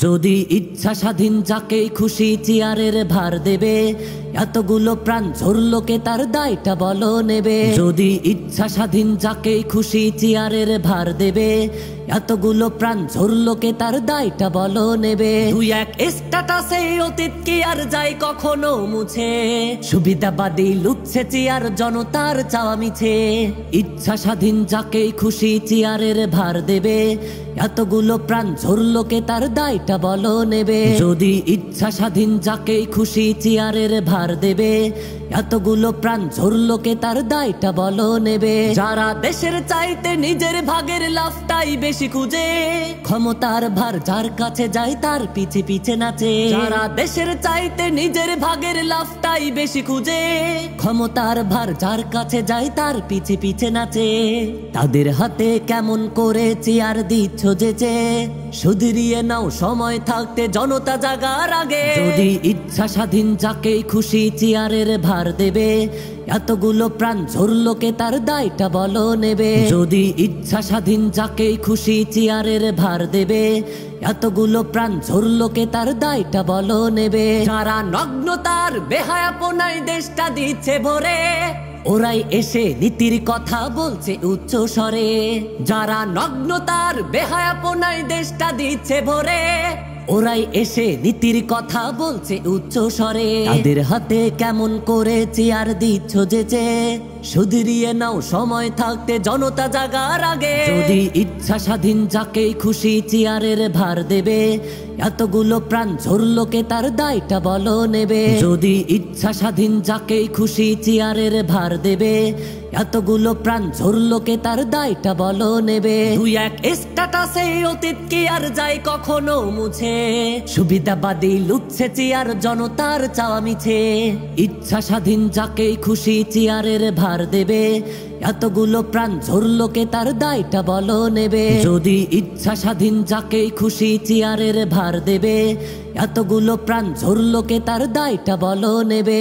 যদি ইচ্ছা স্বাধীন যাকে খুশি চেয়ারের ভার দেবে, এতগুলো প্রাণ ঝরলোকে তার দায়টা বলো নেবে। যদি ইচ্ছা স্বাধীন যাকে খুশি চেয়ারের ভার দেবে, এতগুলো প্রাণ ঝরলোকে তার দায়টা বলো নেবে। দুই এক স্ট্যাটাসে অতীত কি আর যায় কখনো মুছে, সুবিধাবাদী লুটছে চেয়ার জনতার চাওয়া মিছে। ইচ্ছা স্বাধীন যাকে খুশি চেয়ারের ভার দেবে, এতগুলো প্রাণ ঝরলোকে তার দায়টা বলো নেবে। যদি ইচ্ছা স্বাধীন যাকে খুশি চেয়ারের ভার দেবে, এতগুলো প্রাণ ঝরলোকে তার দায়টা বলো নেবে। যারা দেশের চাইতে নিজের ভাগের লাভটাই বেশি খুঁজে, ক্ষমতার ভার যার কাছে যায় তার পিছে পিছে নাচে। যারা দেশের চাইতে নিজের ভাগের লাভটাই বেশি খুঁজে, ক্ষমতার ভার যার কাছে যায় তার পিছে পিছে নাচে। তাদের হাতে কেমন করে চেয়ার দিচ্ছ যেচে, শুধরিয়ে নাও সময় থাকতে জনতা জাগার আগে। যদি ইচ্ছা স্বাধীন যাকে খুশি চেয়ারের ভার দেবে, এতগুলো প্রাণ ঝরলোকে তার দায়টা বলো নেবে। যদি ইচ্ছা স্বাধীন যাকে খুশি চেয়ারের ভার দেবে, এতগুলো প্রাণ ঝরলোকে তার দায়টা বলো নেবে। যারা নগ্নতার বেহায়াপনায় দেশটা দিচ্ছে ভরে, ওরাই এসে নীতির কথা বলছে উচ্চ স্বরে। যারা নগ্নতার বেহায়াপনায় দেশটা দিচ্ছে ভরে, ওরাই এসে নীতির কথা বলছে উচ্চ স্বরে। তাদের হাতে কেমন করে চেয়ার দিচ্ছ যেচে, শুধরিয়ে নাও সময় থাকতে জনতা জাগার আগে। যদি ইচ্ছা স্বাধীন যাকে খুশি চেয়ারের ভার দেবে, এতগুলো প্রাণ ঝরলোকে তার দায়টা বলো নেবে। যদি ইচ্ছা স্বাধীন যাকে খুশি চেয়ারের ভার দেবে, এতগুলো প্রাণ ঝরলোকে তার দায়টা বলো নেবে। দুই এক স্ট্যাটাসে অতীত কি আর যায় কখনো মুছে, সুবিধাবাদী লুটছে চেয়ার জনতার চাওয়া মিছে। ইচ্ছা স্বাধীন যাকে খুশি চেয়ারের ভার দেবে, এতগুলো প্রাণ ঝরলোকে তার দায়টা বলো নেবে। যদি ইচ্ছা স্বাধীন যাকে খুশি চেয়ারের ভার দেবে, এতগুলো প্রাণ ঝরলোকে তার দায়টা বলো নেবে।